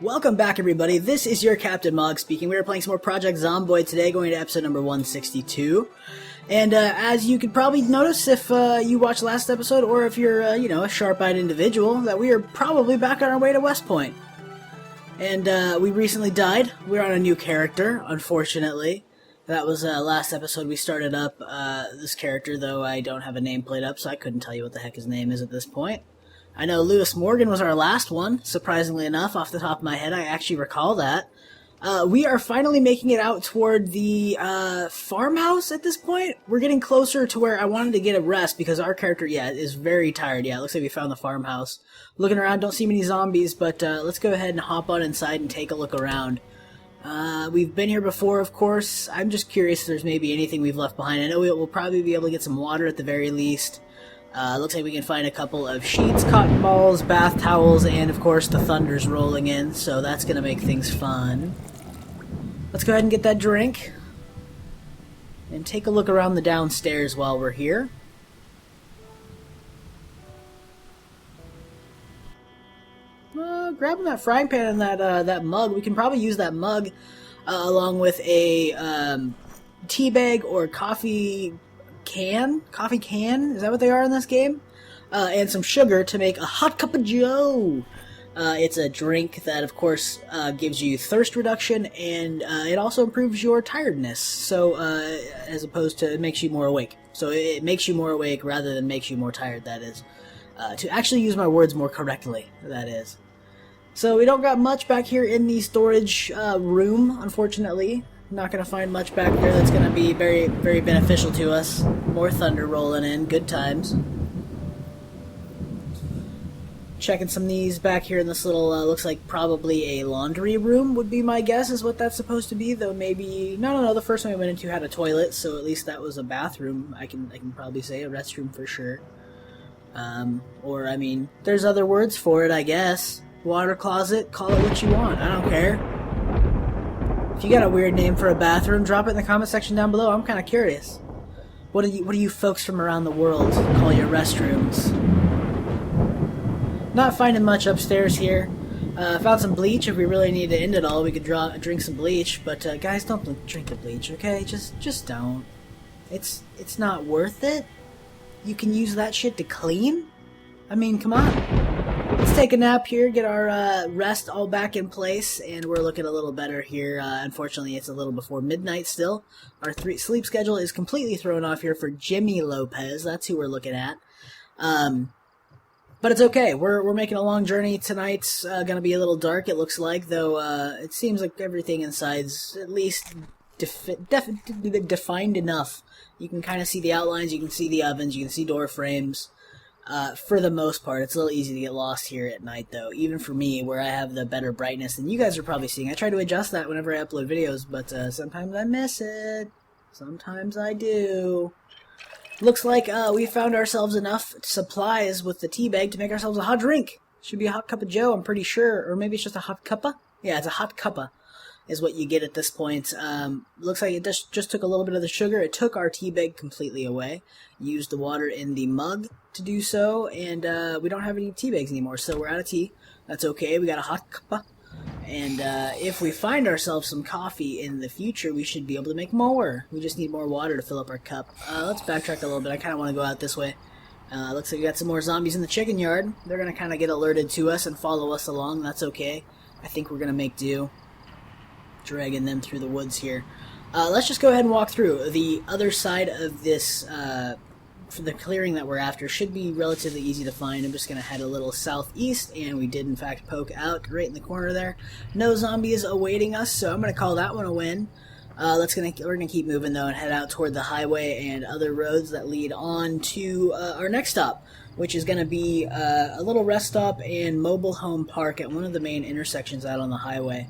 Welcome back, everybody. This is your Captain Mog speaking. We are playing some more Project Zomboid today, going to episode number 162. And as you could probably notice if you watched last episode, or if you're, a sharp-eyed individual, that we are probably back on our way to West Point. And we recently died. We're on a new character, unfortunately. That was last episode we started up this character, though I don't have a nameplate up, so I couldn't tell you what the heck his name is at this point. I know Lewis Morgan was our last one, surprisingly enough, off the top of my head. I actually recall that. We are finally making it out toward the farmhouse at this point. We're getting closer to where I wanted to get a rest because our character, is very tired. Yeah, it looks like we found the farmhouse. Looking around, don't see many zombies, but let's go ahead and hop on inside and take a look around. We've been here before, of course. I'm just curious if there's maybe anything we've left behind. I know we'll probably be able to get some water at the very least. Looks like we can find a couple of sheets, cotton balls, bath towels, and of course the thunder's rolling in, so that's going to make things fun. Let's go ahead and get that drink. And take a look around the downstairs while we're here. Grabbing that frying pan and that mug, we can probably use that mug along with a tea bag or coffee can, is that what they are in this game? And some sugar to make a hot cup of joe. It's a drink that, of course, gives you thirst reduction, and it also improves your tiredness, so as opposed to it makes you more awake. So it makes you more awake rather than makes you more tired, that is. To actually use my words more correctly, that is. So we don't got much back here in the storage room, unfortunately. Not going to find much back there that's going to be very, very beneficial to us. More thunder rolling in. Good times. Checking some of these back here in this little, looks like probably a laundry room would be my guess is what that's supposed to be, though maybe... No, the first one we went into had a toilet, so at least that was a bathroom. I can probably say a restroom for sure. Or, I mean, there's other words for it, I guess. Water closet, call it what you want. I don't care. If you got a weird name for a bathroom, drop it in the comment section down below. I'm kind of curious. What do you folks from around the world call your restrooms? Not finding much upstairs here. Found some bleach. If we really need to end it all, we could drink some bleach. But guys, don't drink the bleach, okay? Just don't. It's not worth it. You can use that shit to clean. I mean, come on. Let's take a nap here, get our rest all back in place, and we're looking a little better here. Unfortunately, it's a little before midnight still. Our sleep schedule is completely thrown off here for Jimmy Lopez. That's who we're looking at. But it's okay. We're making a long journey. Tonight's going to be a little dark, it looks like, though it seems like everything inside's at least defined enough. You can kind of see the outlines, you can see the ovens, you can see door frames. For the most part, it's a little easy to get lost here at night, though. Even for me, where I have the better brightness than you guys are probably seeing. I try to adjust that whenever I upload videos, but sometimes I miss it. Sometimes I do. Looks like we found ourselves enough supplies with the tea bag to make ourselves a hot drink. Should be a hot cup of joe, I'm pretty sure. Or maybe it's just a hot cuppa? Yeah, it's a hot cuppa is what you get at this point. Looks like it just took a little bit of the sugar. It took our tea bag completely away. Used the water in the mug to do so, and we don't have any tea bags anymore, so we're out of tea. That's okay. We got a hot cuppa. And if we find ourselves some coffee in the future, we should be able to make more. We just need more water to fill up our cup. Let's backtrack a little bit. I kind of want to go out this way. Looks like we got some more zombies in the chicken yard. They're going to kind of get alerted to us and follow us along. That's okay. I think we're going to make do. Dragging them through the woods here. Let's just go ahead and walk through. The other side of this, for the clearing that we're after, should be relatively easy to find. I'm just going to head a little southeast, and we did in fact poke out right in the corner there. No zombies awaiting us, so I'm going to call that one a win. We're going to keep moving though and head out toward the highway and other roads that lead on to our next stop, which is going to be a little rest stop and mobile home park at one of the main intersections out on the highway.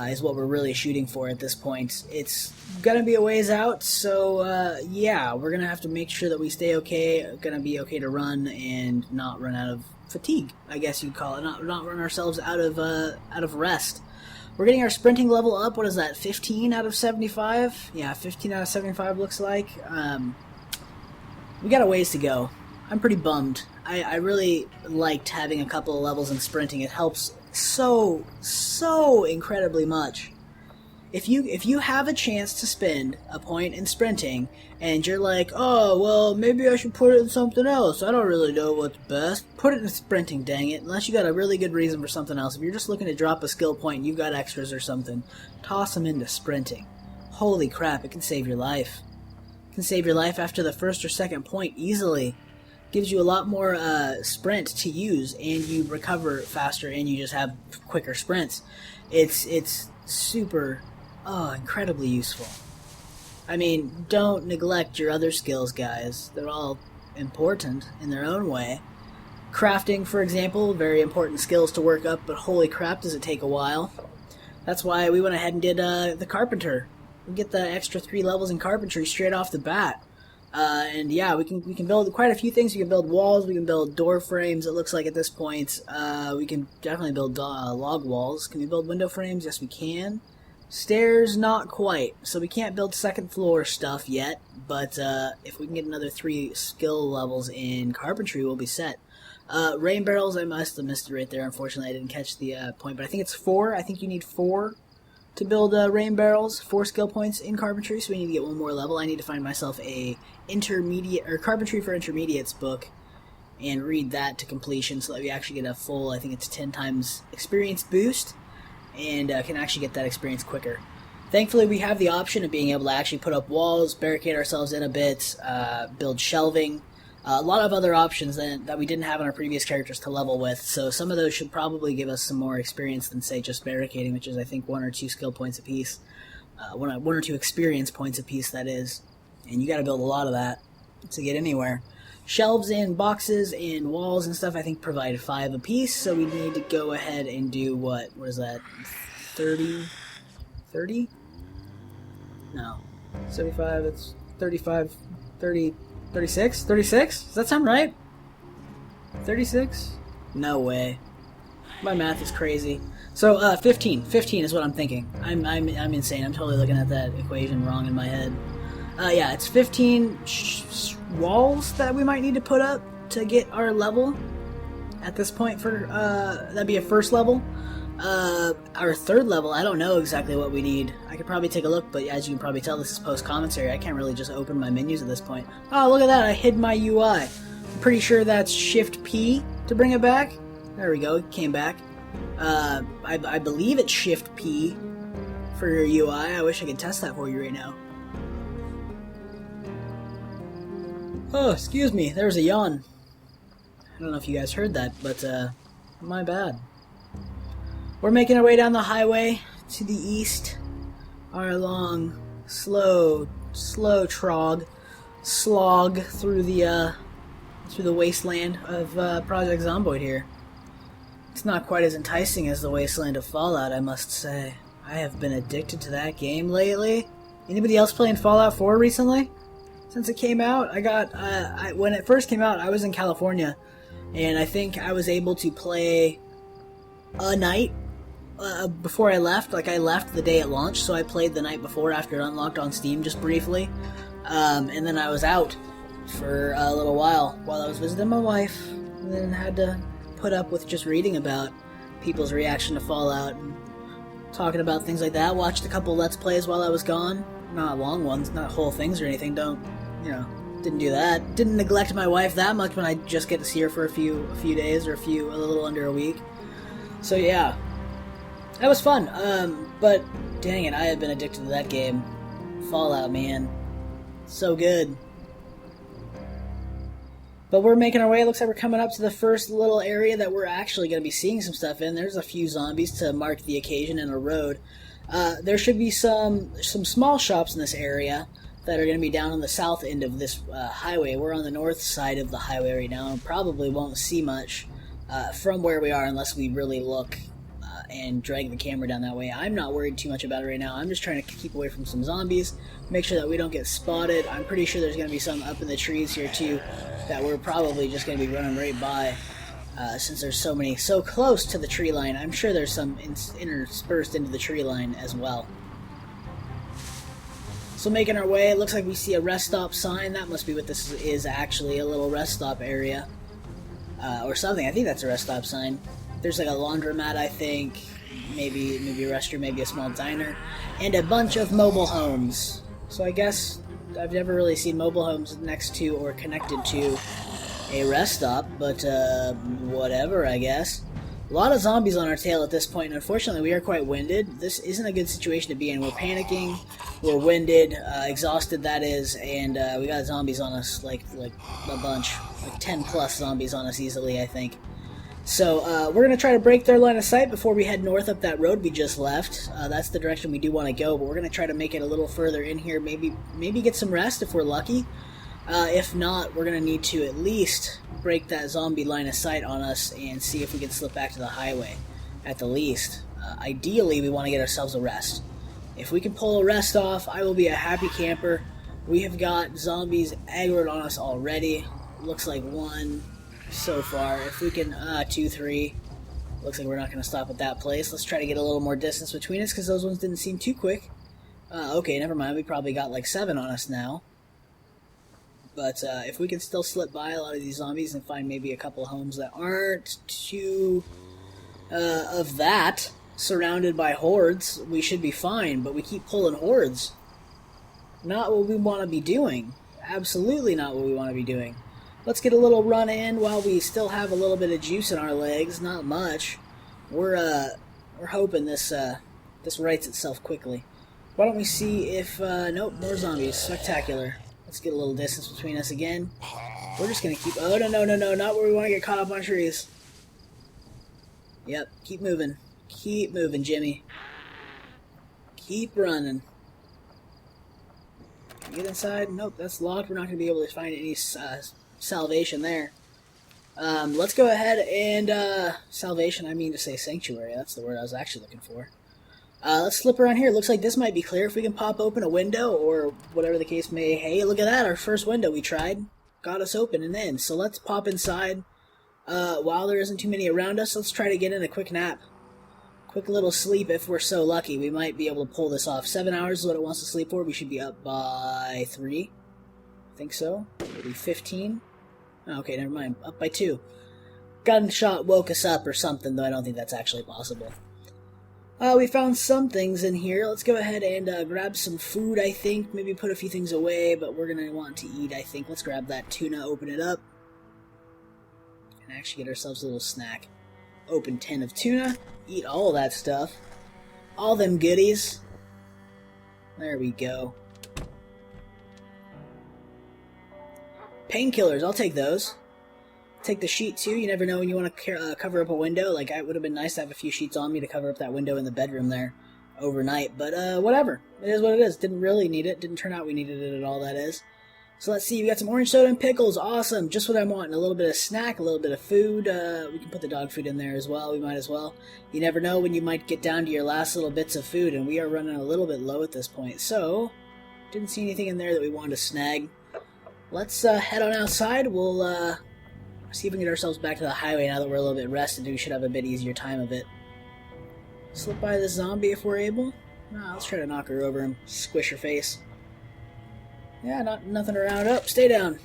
Is what we're really shooting for at this point. It's gonna be a ways out, so yeah, we're gonna have to make sure that we stay okay, gonna be okay to run and not run out of fatigue, I guess you'd call it, not run ourselves out of rest. We're getting our sprinting level up. What is that, 15 out of 75? Yeah, 15 out of 75 looks like. We got a ways to go. I'm pretty bummed. I really liked having a couple of levels in sprinting. It helps so incredibly much. If you have a chance to spend a point in sprinting, and you're like, oh, well, maybe I should put it in something else, I don't really know what's best, put it in sprinting, dang it, unless you got a really good reason for something else. If you're just looking to drop a skill point and you've got extras or something, toss them into sprinting. Holy crap, it can save your life. It can save your life after the first or second point easily. Gives you a lot more sprint to use, and you recover faster, and you just have quicker sprints. It's super... incredibly useful. I mean, don't neglect your other skills, guys. They're all important in their own way. Crafting, for example, very important skills to work up, but holy crap, does it take a while. That's why we went ahead and did the carpenter. We get the extra 3 levels in carpentry straight off the bat. And yeah, we can build quite a few things. We can build walls, we can build door frames, it looks like at this point. We can definitely build log walls. Can we build window frames? Yes, we can. Stairs, not quite. So we can't build second floor stuff yet, but if we can get another 3 skill levels in carpentry, we'll be set. Rain barrels, I must have missed it right there. Unfortunately, I didn't catch the point, but I think it's 4. I think you need 4 to build rain barrels, 4 skill points in carpentry, so we need to get 1 more level. I need to find myself a intermediate, or carpentry for intermediates book, and read that to completion so that we actually get a full, I think it's 10 times experience boost, and can actually get that experience quicker. Thankfully, we have the option of being able to actually put up walls, barricade ourselves in a bit, build shelving, a lot of other options that we didn't have on our previous characters to level with, so some of those should probably give us some more experience than, say, just barricading, which is, I think, 1 or 2 skill points apiece. 1 or 2 experience points apiece, that is. And you gotta build a lot of that to get anywhere. Shelves and boxes and walls and stuff, I think, provide 5 apiece, so we need to go ahead and do what is that, 30? 30? No. 75, it's 35, 30, 36? 36? Does that sound right? 36? No way. My math is crazy. So, 15. 15 is what I'm thinking. I'm insane. I'm totally looking at that equation wrong in my head. Yeah, it's 15 walls that we might need to put up to get our level at this point for, that'd be a first level. Our third level, I don't know exactly what we need. I could probably take a look, but as you can probably tell, this is post-commentary. I can't really just open my menus at this point. Oh, look at that, I hid my UI. I'm pretty sure that's Shift-P to bring it back. There we go, it came back. I believe it's Shift-P for your UI. I wish I could test that for you right now. Oh, excuse me, there's a yawn. I don't know if you guys heard that, but, my bad. We're making our way down the highway to the east. Our long, slow slog through the wasteland of Project Zomboid here. It's not quite as enticing as the wasteland of Fallout, I must say. I have been addicted to that game lately. Anybody else playing Fallout 4 recently? Since it came out, I got when it first came out, I was in California, and I think I was able to play a night before I left. Like, I left the day it launched, so I played the night before after it unlocked on Steam just briefly, and then I was out for a little while I was visiting my wife, and then had to put up with just reading about people's reaction to Fallout and talking about things like that. Watched a couple Let's Plays while I was gone, not long ones, not whole things or anything. Didn't do that. Didn't neglect my wife that much when I just get to see her for a few days or a little under a week. So yeah, that was fun. But dang it, I have been addicted to that game. Fallout, man, so good. But we're making our way. It looks like we're coming up to the first little area that we're actually going to be seeing some stuff in. There's a few zombies to mark the occasion and a road. There should be some small shops in this area that are going to be down on the south end of this highway. We're on the north side of the highway right now and probably won't see much from where we are unless we really look and drag the camera down that way. I'm not worried too much about it right now. I'm just trying to keep away from some zombies, make sure that we don't get spotted. I'm pretty sure there's going to be some up in the trees here too that we're probably just going to be running right by. Since there's so many so close to the tree line, I'm sure there's some interspersed into the tree line as well. So making our way, it looks like we see a rest stop sign. That must be what this is actually, a little rest stop area. Or something. I think that's a rest stop sign. There's like a laundromat, I think, maybe a restroom, maybe a small diner, and a bunch of mobile homes. So I guess I've never really seen mobile homes next to or connected to a rest stop, but whatever, I guess. A lot of zombies on our tail at this point, and unfortunately we are quite winded. This isn't a good situation to be in. We're panicking, we're winded, exhausted that is, and we got zombies on us, like a bunch, like 10 plus zombies on us easily, I think. So we're going to try to break their line of sight before we head north up that road we just left. That's the direction we do want to go, but we're going to try to make it a little further in here, maybe get some rest if we're lucky. If not, we're going to need to at least break that zombie line of sight on us and see if we can slip back to the highway, at the least. Ideally, we want to get ourselves a rest. If we can pull a rest off, I will be a happy camper. We have got zombies aggroed on us already. Looks like one so far. If we can, 2, 3. Looks like we're not going to stop at that place. Let's try to get a little more distance between us, because those ones didn't seem too quick. Okay, never mind. We probably got like 7 on us now. But if we can still slip by a lot of these zombies and find maybe a couple homes that aren't too of that, surrounded by hordes, we should be fine. But we keep pulling hordes. Not what we want to be doing. Absolutely not what we want to be doing. Let's get a little run in while we still have a little bit of juice in our legs. Not much. We're hoping this rights itself quickly. Why don't we see if nope, more zombies. Spectacular. Let's get a little distance between us again. We're just gonna keep... Oh, no, not where we want to get caught up on trees. Yep, keep moving. Keep moving, Jimmy. Keep running. Get inside. Nope, that's locked. We're not gonna be able to find any salvation there. Let's go ahead and... salvation, I mean to say sanctuary. That's the word I was actually looking for. Let's slip around here. Looks like this might be clear. If we can pop open a window or whatever the case may... Hey, look at that. Our first window we tried got us open and in. So let's pop inside. While there isn't too many around us, let's try to get in a quick nap. Quick little sleep if we're so lucky. We might be able to pull this off. 7 hours is what it wants to sleep for. We should be up by 3. I think so. Maybe 15. Oh, okay, never mind. Up by 2. Gunshot woke us up or something, though I don't think that's actually possible. We found some things in here. Let's go ahead and grab some food, I think. Maybe put a few things away, but we're going to want to eat, I think. Let's grab that tuna, open it up, and actually get ourselves a little snack. Open tin of tuna, eat all that stuff. All them goodies. There we go. Painkillers, I'll take those. Take the sheet too. You never know when you want to cover up a window. Like, it would have been nice to have a few sheets on me to cover up that window in the bedroom there overnight. But whatever. It is what it is. Didn't really need it. Didn't turn out we needed it at all, that is. So let's see. We got some orange soda and pickles. Awesome. Just what I'm wanting. A little bit of snack, a little bit of food. We can put the dog food in there as well. We might as well. You never know when you might get down to your last little bits of food, and we are running a little bit low at this point. So, didn't see anything in there that we wanted to snag. Let's head on outside. We'll see if we can get ourselves back to the highway now that we're a little bit rested. We should have a bit easier time of it. Slip by this zombie if we're able. Let's try to knock her over and squish her face. Yeah, nothing around. Oh, stay down.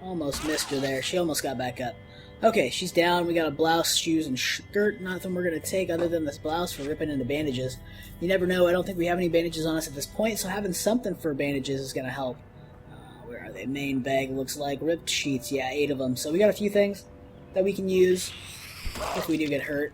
Almost missed her there. She almost got back up. Okay, she's down. We got a blouse, shoes, and skirt. Nothing we're going to take other than this blouse for ripping into bandages. You never know. I don't think we have any bandages on us at this point, so having something for bandages is going to help. Where are they? Main bag looks like. Ripped sheets. Yeah, 8 of them. So we got a few things that we can use if we do get hurt.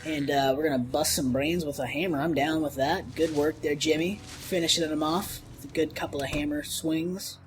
And we're going to bust some brains with a hammer. I'm down with that. Good work there, Jimmy. Finishing them off with a good couple of hammer swings.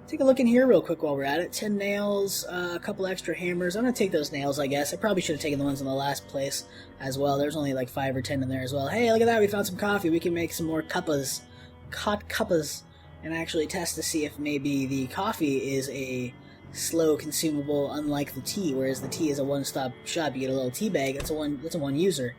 Take a look in here real quick while we're at it. 10 nails, a couple extra hammers. I'm going to take those nails, I guess. I probably should have taken the ones in the last place as well. There's only like 5 or 10 in there as well. Hey, look at that. We found some coffee. We can make some more cuppas. Hot cuppas. And actually test to see if maybe the coffee is a slow consumable, unlike the tea, whereas the tea is a one-stop shop. You get a little tea bag. That's a one user.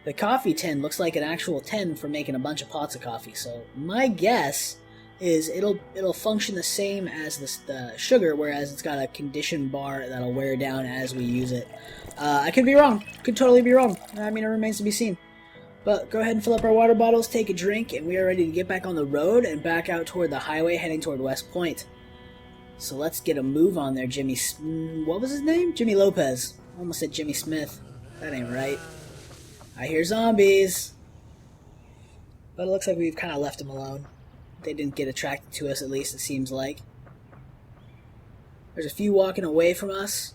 The coffee tin looks like an actual tin for making a bunch of pots of coffee. So my guess is it'll function the same as the sugar, whereas it's got a condition bar that'll wear down as we use it. I could be wrong. Could totally be wrong. I mean, it remains to be seen. But go ahead and fill up our water bottles, take a drink, and we are ready to get back on the road and back out toward the highway heading toward West Point. So let's get a move on there, Jimmy. What was his name? Jimmy Lopez. Almost said Jimmy Smith. That ain't right. I hear zombies. But it looks like we've kind of left them alone. They didn't get attracted to us, at least, it seems like. There's a few walking away from us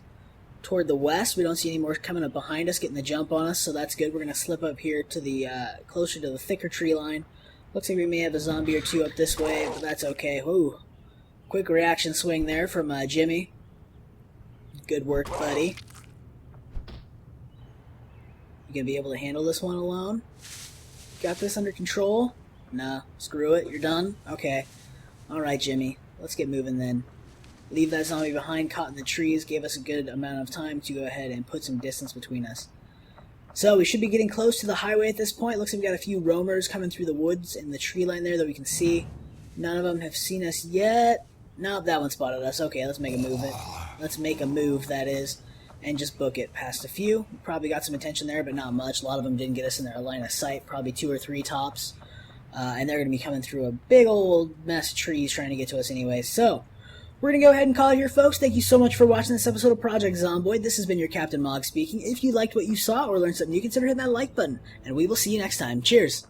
toward the west. We don't see any more coming up behind us, getting the jump on us, so that's good. We're going to slip up here to the closer to the thicker tree line. Looks like we may have a zombie or two up this way, but that's okay. Ooh, quick reaction swing there from Jimmy. Good work, buddy. You going to be able to handle this one alone? Got this under control? Nah, screw it. You're done? Okay. Alright, Jimmy. Let's get moving then. Leave that zombie behind, caught in the trees. Gave us a good amount of time to go ahead and put some distance between us. So, we should be getting close to the highway at this point. Looks like we've got a few roamers coming through the woods in the tree line there that we can see. None of them have seen us yet. Nope, that one spotted us. Okay, let's make a move. Let's make a move, that is, and just book it past a few. Probably got some attention there, but not much. A lot of them didn't get us in their line of sight. Probably 2 or 3 tops. And they're going to be coming through a big old mess of trees trying to get to us anyway. So, we're going to go ahead and call it here, folks. Thank you so much for watching this episode of Project Zomboid. This has been your Captain Mog speaking. If you liked what you saw or learned something new, consider hitting that like button. And we will see you next time. Cheers!